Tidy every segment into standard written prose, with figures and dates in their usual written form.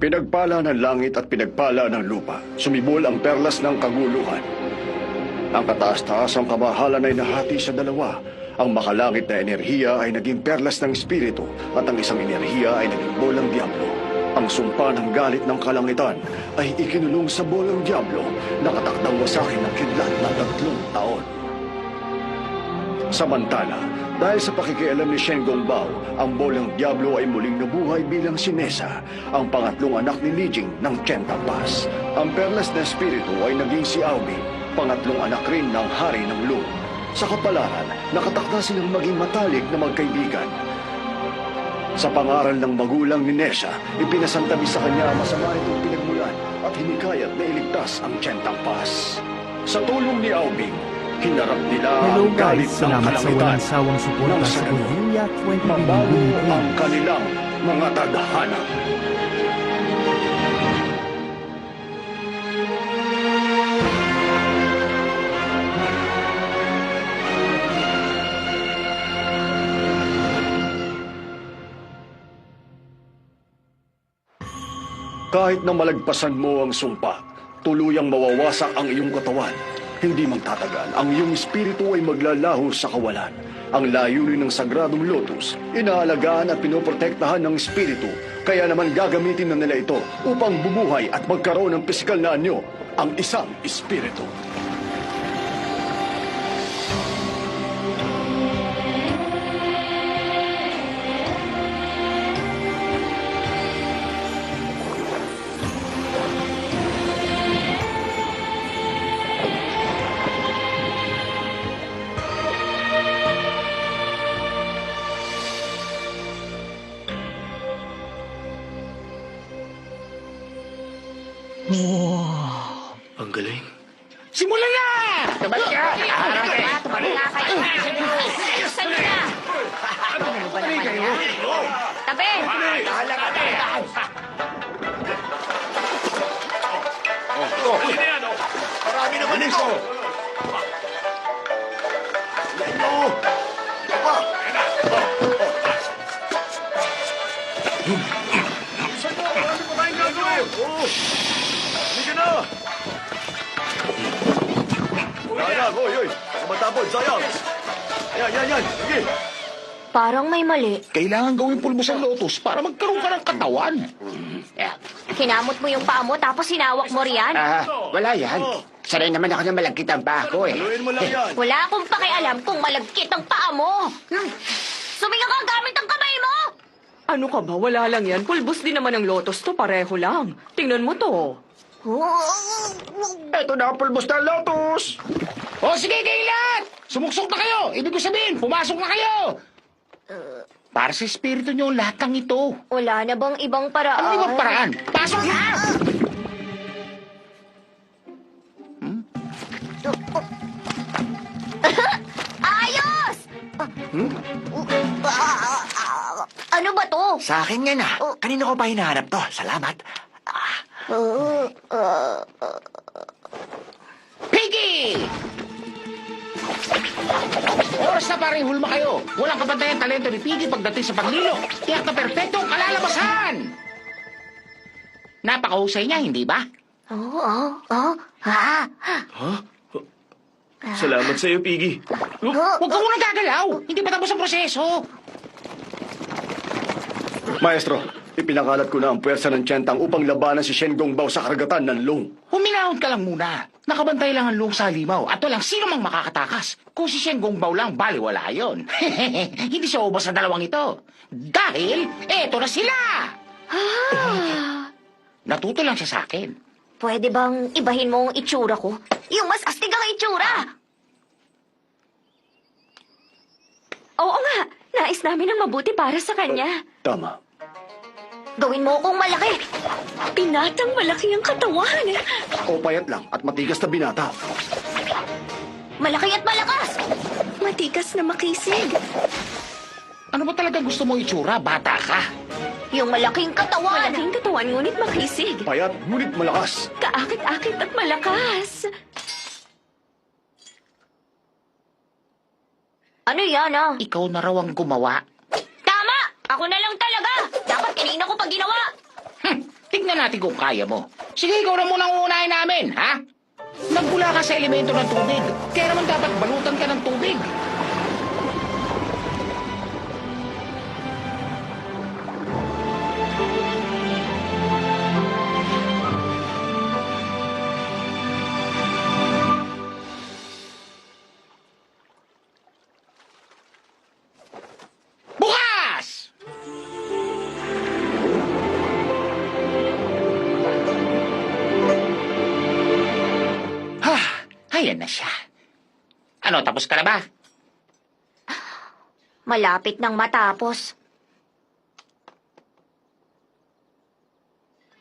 Pinagpala ng langit at pinagpala ng lupa. Sumibol ang perlas ng kaguluhan. Ang kataas-taasang kamahalan ay nahati sa dalawa. Ang makalangit na enerhiya ay naging perlas ng espiritu at ang isang enerhiya ay naging bolang diablo. Ang sumpa ng galit ng kalangitan ay ikinulong sa bolang diablo na katakdang wasakin ng kidlat na 3 taon. Samantala, dahil sa pakikialam ni Shen Gongbao, ang bolang diablo ay muling nabuhay bilang si Nessa, ang pangatlong anak ni Li Jing ng Chenta Pass. Ang perlas na espiritu ay naging si Aobi, pangatlong anak rin ng hari ng Lu. Sa kapalaran, nakatakda silang maging matalik na magkaibigan. Sa pangaral ng magulang ni Nessa, ipinasantabi sa kanya ang masama itong pinagmulan at hinikayat na iligtas ang Chenta Pass. Sa tulong ni Aobi, hinarap nila Hello ang galit guys, ng salamat sa kalangitan. walang sawang suporta Nang sa sa ganun, Cordelia 20 mabago Billion ang kanilang mga tadhana. Kahit na malagpasan mo ang sumpa, tuluyang mawawasak ang iyong katawan. Hindi magtatagal, ang iyong espiritu ay maglalaho sa kawalan. Ang layunin ng Sagradong Lotus, inaalagaan at pinoprotektahan ng espiritu. Kaya naman gagamitin na nila ito upang bumuhay at magkaroon ng pisikal na anyo, ang isang espiritu. Ang galing. Simulan na! Tabalik ka! Tumalik na kayo. Ayusan nyo na. Ano ba naman yan? Tabi! Dahala ka na! Marami naman ito! Yan mo! Yan pa! Saan mo? Marami pa tayong gagawin! Hindi ka na! Sayang! Oy! Baka matapon! Sayang! Yan! Sige! Parang may mali. Kailangan gawin pulbos ang lotus para magkaroon ka ng katawan. Kinamot mo yung paa mo tapos sinawak mo riyan. Wala yan. Sanay naman ako na malagkit ang paa ko eh. Haluin mo lang yan. Wala akong pakialam kung malagkit ang paa mo. Suminga ka gamit ang kamay mo! Ano ka ba? Wala lang yan. Pulbos din naman ang lotus to. Pareho lang. Tingnan mo to. Ito na ang pulbos ng lotus. O sige kailan! Sumuksok na kayo! Ibig ko sabihin, pumasok na kayo! Para sa espiritu nyo, lahat ng ito. Wala na bang ibang paraan? Ano ibang paraan? Pasok na! Ayos! Ano ba to? Sa akin yan ah. Kanina ko pa hinahanap to. Salamat. Piggy! Oras na pare, hulma kayo. Walang kabantayan talento ni Piggy pagdating sa paglilo. Tiyak na perpektong kalalabasan! Napakahusay niya, hindi ba? Salamat sa iyo, Piggy. Huwag ka munang gagalaw. Hindi pa tapos ang proseso. Maestro, ipinakalat ko na ang puwersa ng Chentang upang labanan si Shen Gongbao sa karagatan ng Long. Huminahon ka lang muna. Nakabantay lang ang luong sa halimaw at walang sino mang makakatakas. Kung si Shen Gongbao lang, baliwala yun. Hindi siya ubos sa dalawang ito. Dahil, eto na sila! Natuto lang siya sa akin. Pwede bang ibahin mo ang itsura ko? Yung mas astig ang itsura! Oo nga. Nais namin ang mabuti para sa kanya. Tama. Gawin mo akong malaki. Pinatang malaki ang katawan. O payat lang at matigas na binata. Malaki at malakas. Matikas na makisig. Ano ba talaga gusto mo itsura? Bata ka. Yung malaking katawan. Malaking katawan ngunit makisig. Payat, ngunit malakas. Kaakit-akit at malakas. Ano yan, ah? Ikaw na raw ang gumawa. Tama! Ako na lang talaga! Dapat kanina ko pa ginawa! Tignan Tingnan natin kung kaya mo. Sige, ikaw na munang uunahin namin, ha? Nagbula ka sa elemento ng tubig. Kaya naman dapat balutan ka ng tubig. Bukas! Ha, ayan na siya. Ano, tapos ka na ba? Malapit nang matapos.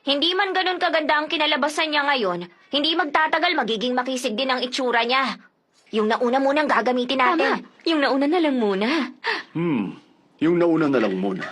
Hindi man ganun kaganda ang kinalabasan niya ngayon, hindi magtatagal magiging makisig din ang itsura niya. Yung nauna munang gagamitin Tama. natin. Yung nauna na lang muna. Yung nauna na lang muna.